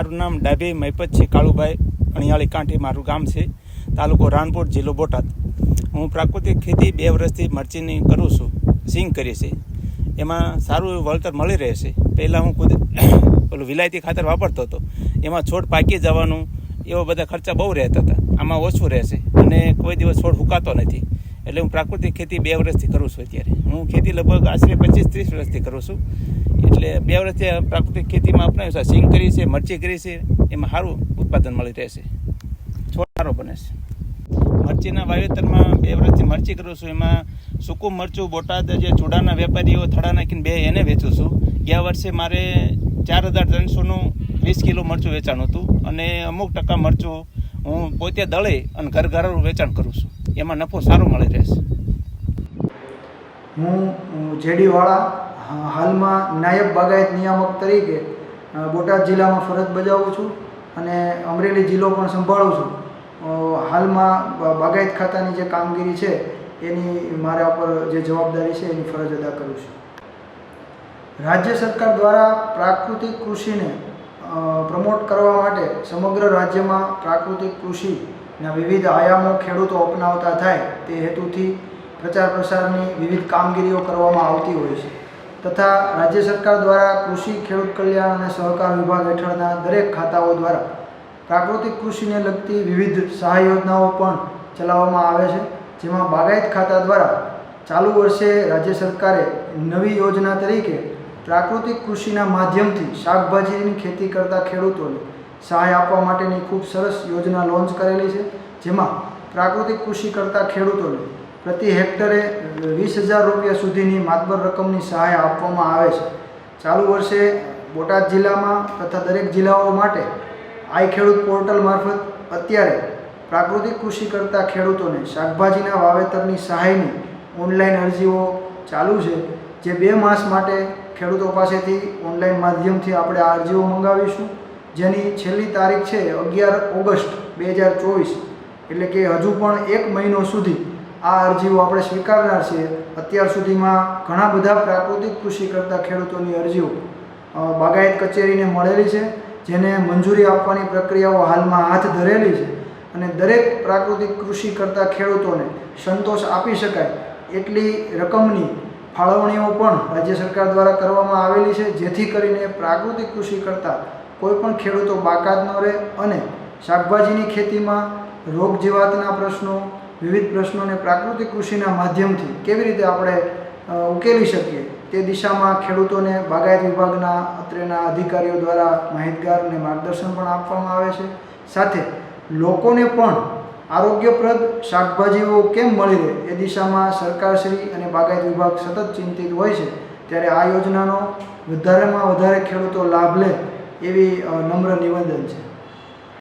મારું નામ ડાભી મહિપત છે કાળુભાઈ અણિયાળી કાંઠે મારું ગામ છે, તાલુકો રાણપુર, જિલ્લો બોટાદ. હું પ્રાકૃતિક ખેતી 2 વર્ષથી મરચીની કરું છું, સિંગ કરી છે. એમાં સારું એવું વળતર મળી રહે છે. પહેલાં હું પેલું વિલાયતી ખાતર વાપરતો હતો, એમાં છોડ પાકી જવાનું એવા બધા ખર્ચા બહુ રહેતા હતા. આમાં ઓછું રહેશે અને કોઈ દિવસ છોડ ફૂંકાતો નથી. એટલે હું પ્રાકૃતિક ખેતી 2 વર્ષથી કરું છું. અત્યારે હું ખેતી લગભગ આશરે 25-30 વર્ષથી કરું છું. એટલે 2 વર્ષથી પ્રાકૃતિક ખેતીમાં અપનાવ્યું છે. સિંગ કરી છે, મરચી કરી છે, એમાં સારું ઉત્પાદન મળી રહેશે, છોડ સારો બને છે. મરચીના વાવેતરમાં 2 વર્ષથી મરચી કરું છું. એમાં સૂકું મરચું બોટાદ જે ચૂડાના વેપારીઓ થડા નાખીને 2 એને વેચું છું. ગયા વર્ષે મારે 4300નું 20 કિલો મરચું વેચાણ હતું અને અમુક ટકા મરચું હું પોતે દળે અને ઘરઘરું વેચાણ કરું છું. એમાં નફો સારો મળી રહેશે. હું જેડીવાળા હાલમાં નાયબ બાગાયત નિયામક તરીકે બોટાદ જિલ્લામાં ફરજ બજાવું છું અને અમરેલી જિલ્લો પણ સંભાળું છું. હાલમાં બાગાયત ખાતાની જે કામગીરી છે એની મારા પર જે જવાબદારી છે એની ફરજ અદા કરું છું. રાજ્ય સરકાર દ્વારા પ્રાકૃતિક કૃષિને પ્રમોટ કરવા માટે સમગ્ર રાજ્યમાં પ્રાકૃતિક કૃષિના વિવિધ આયામો ખેડૂતો અપનાવતા થાય તે હેતુથી પ્રચાર પ્રસારની વિવિધ કામગીરીઓ કરવામાં આવતી હોય છે. તથા રાજ્ય સરકાર દ્વારા કૃષિ, ખેડૂત કલ્યાણ અને સહકાર વિભાગ હેઠળના દરેક ખાતાઓ દ્વારા પ્રાકૃતિક કૃષિને લગતી વિવિધ સહાય યોજનાઓ પણ ચલાવવામાં આવે છે. જેમાં બાગાયત ખાતા દ્વારા ચાલુ વર્ષે રાજ્ય સરકારે નવી યોજના તરીકે પ્રાકૃતિક કૃષિના માધ્યમથી શાકભાજીની ખેતી કરતા ખેડૂતોને સહાય આપવા માટેની ખૂબ સરસ યોજના લોન્ચ કરેલી છે. જેમાં પ્રાકૃતિક કૃષિ કરતા ખેડૂતોને પ્રતિ હેક્ટરે 20,000 રૂપિયા સુધીની માતબર રકમની સહાય આપવામાં આવે છે. ચાલુ વર્ષે બોટાદ જિલ્લામાં તથા દરેક જિલ્લાઓ માટે આઈ ખેડૂત પોર્ટલ મારફત અત્યારે પ્રાકૃતિક કૃષિ કરતા ખેડૂતોને શાકભાજીના વાવેતરની સહાયની ઓનલાઈન અરજીઓ ચાલુ છે. જે 2 માસ માટે ખેડૂતો પાસેથી ઓનલાઈન માધ્યમથી આપણે આ અરજીઓ મંગાવીશું, જેની છેલ્લી તારીખ છે 11 ઓગસ્ટ 2024. એટલે કે હજુ પણ 1 મહિનો સુધી આ અરજીઓ આપણે સ્વીકારનાર છીએ. અત્યાર સુધીમાં ઘણા બધા પ્રાકૃતિક કૃષિ કરતા ખેડૂતોની અરજીઓ બાગાયત કચેરીને મળેલી છે, જેને મંજૂરી આપવાની પ્રક્રિયાઓ હાલમાં હાથ ધરેલી છે. અને દરેક પ્રાકૃતિક કૃષિ કરતા ખેડૂતોને સંતોષ આપી શકાય એટલી રકમની ફાળવણીઓ પણ રાજ્ય સરકાર દ્વારા કરવામાં આવેલી છે, જેથી કરીને પ્રાકૃતિક કૃષિ કરતા કોઈપણ ખેડૂતો બાકાત ન રહે અને શાકભાજીની ખેતીમાં રોગ જીવાતના પ્રશ્નો, વિવિધ પ્રશ્નોને પ્રાકૃતિક કૃષિના માધ્યમથી કેવી રીતે આપણે ઉકેલી શકીએ તે દિશામાં ખેડૂતોને બાગાયત વિભાગના અત્રેના અધિકારીઓ દ્વારા માહિતગાર અને માર્ગદર્શન પણ આપવામાં આવે છે. સાથે લોકોને પણ આરોગ્યપ્રદ શાકભાજીઓ કેમ મળી રહે એ દિશામાં સરકારશ્રી અને બાગાયત વિભાગ સતત ચિંતિત હોય છે. ત્યારે આ યોજનાનો વધારેમાં વધારે ખેડૂતો લાભ લે એવી નમ્ર નિવેદન છે.